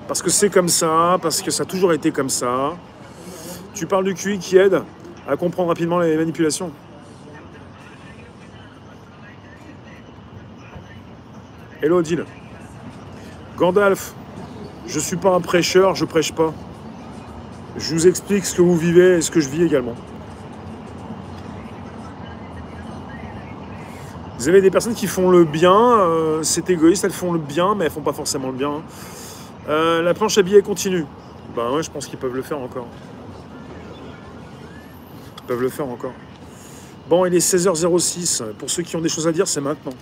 Parce que c'est comme ça, parce que ça a toujours été comme ça. Tu parles du QI qui aide à comprendre rapidement les manipulations. Hello Odile. Gandalf, je suis pas un prêcheur, je prêche pas. Je vous explique ce que vous vivez et ce que je vis également. Vous avez des personnes qui font le bien, c'est égoïste, elles font le bien, mais elles font pas forcément le bien. La planche à billets continue. Ben ouais, je pense qu'ils peuvent le faire encore. Ils peuvent le faire encore. Bon, il est 16h06. Pour ceux qui ont des choses à dire, c'est maintenant.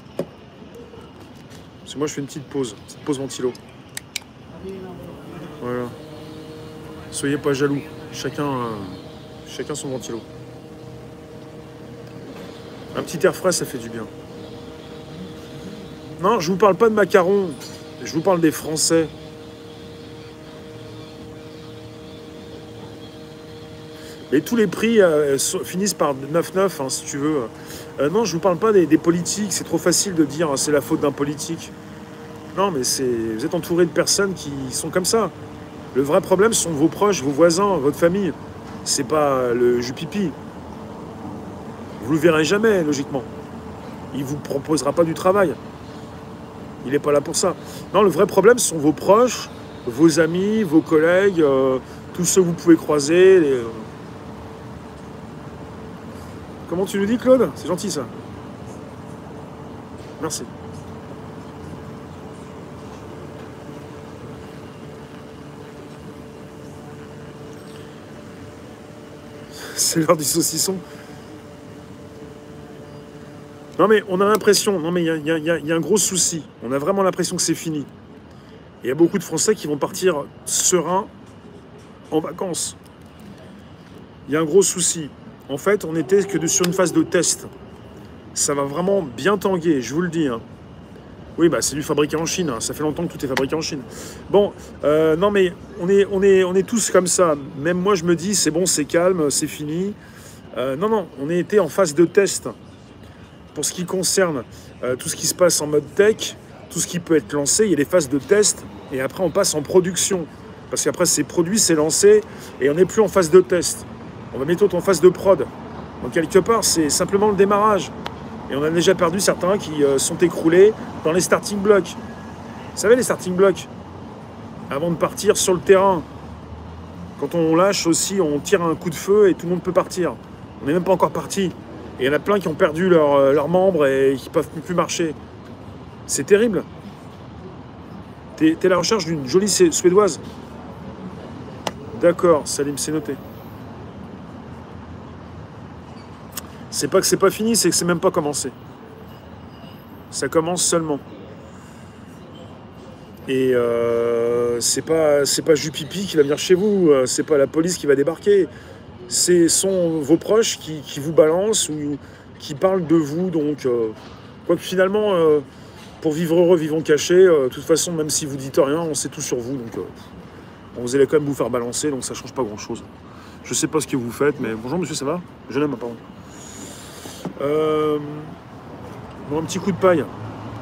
Parce que moi, je fais une petite pause ventilo. Voilà. Soyez pas jaloux. Chacun son ventilo. Un petit air frais, ça fait du bien. Non, je vous parle pas de macarons. Je vous parle des Français. Mais tous les prix finissent par 9,9, hein, si tu veux. Non, je vous parle pas des politiques. C'est trop facile de dire c'est la faute d'un politique. Non, mais vous êtes entouré de personnes qui sont comme ça. Le vrai problème, ce sont vos proches, vos voisins, votre famille. C'est pas le jupipi. Vous le verrez jamais, logiquement. Il vous proposera pas du travail. Il n'est pas là pour ça. Non, le vrai problème, ce sont vos proches, vos amis, vos collègues, tous ceux que vous pouvez croiser. Comment tu nous dis, Claude? C'est gentil, ça. Merci. C'est l'heure du saucisson. Non mais on a l'impression, il y a un gros souci. On a vraiment l'impression que c'est fini. Il y a beaucoup de Français qui vont partir sereins en vacances. Il y a un gros souci. En fait, on n'était que sur une phase de test. Ça va vraiment bien tanguer, je vous le dis. Hein. Oui, bah c'est du fabriqué en Chine. Hein. Ça fait longtemps que tout est fabriqué en Chine. Bon, non mais on est tous comme ça. Même moi, je me dis, c'est bon, c'est calme, c'est fini. Non, on était en phase de test. Pour ce qui concerne tout ce qui se passe en mode tech, tout ce qui peut être lancé, il y a des phases de test et après on passe en production. Parce qu'après c'est produit, c'est lancé et on n'est plus en phase de test. On va bientôt en phase de prod. Donc quelque part c'est simplement le démarrage. Et on a déjà perdu certains qui sont écroulés dans les starting blocks. Vous savez les starting blocks? Avant de partir sur le terrain. Quand on lâche aussi, on tire un coup de feu et tout le monde peut partir. On n'est même pas encore parti. Et il y en a plein qui ont perdu leurs membres et qui ne peuvent plus marcher. C'est terrible. T'es à la recherche d'une jolie Suédoise. D'accord, Salim, c'est noté. C'est pas que c'est pas fini, c'est que c'est même pas commencé. Ça commence seulement. Et c'est pas Jupipi qui va venir chez vous, c'est pas la police qui va débarquer. Ce sont vos proches qui vous balancent ou qui parlent de vous. Donc, quoique finalement, pour vivre heureux, vivons cachés. De toute façon, même si vous dites rien, on sait tout sur vous. Donc, vous allez quand même vous faire balancer, donc ça change pas grand-chose. Je sais pas ce que vous faites, mais bonjour monsieur, ça va? Je n'aime pas. Bon, un petit coup de paille.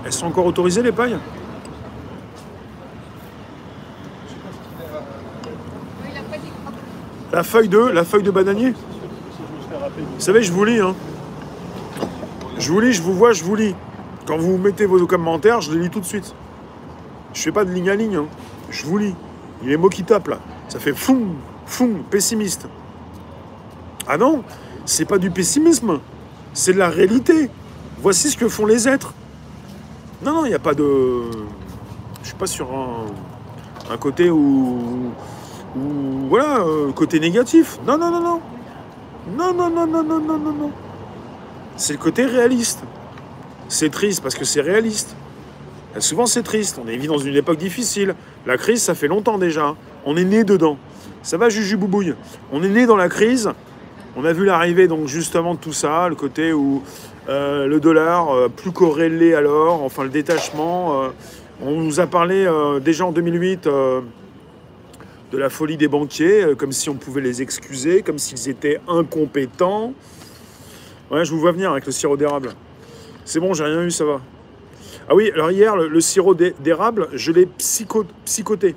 Elles sont encore autorisées les pailles? La feuille de bananier. Vous savez, je vous lis. Hein. Je vous lis, je vous vois, je vous lis. Quand vous mettez vos commentaires, je les lis tout de suite. Je fais pas de ligne à ligne. Hein. Je vous lis. Il y a les mots qui tapent là. Ça fait foum, pessimiste. Ah non, c'est pas du pessimisme. C'est de la réalité. Voici ce que font les êtres. Non, il n'y a pas de... Je suis pas sur un côté où voilà, côté négatif. Non. Non. C'est le côté réaliste. C'est triste parce que c'est réaliste. Et souvent c'est triste. On vit dans une époque difficile. La crise, ça fait longtemps déjà. On est né dedans. Ça va, Juju Boubouille? On est né dans la crise. On a vu l'arrivée donc justement de tout ça, le côté où le dollar plus corrélé à l'or, enfin le détachement. On nous a parlé déjà en 2008 de la folie des banquiers, comme si on pouvait les excuser, comme s'ils étaient incompétents. Ouais, je vous vois venir avec le sirop d'érable. C'est bon, j'ai rien eu, ça va. Ah oui, alors hier, le sirop d'érable, je l'ai psychoté.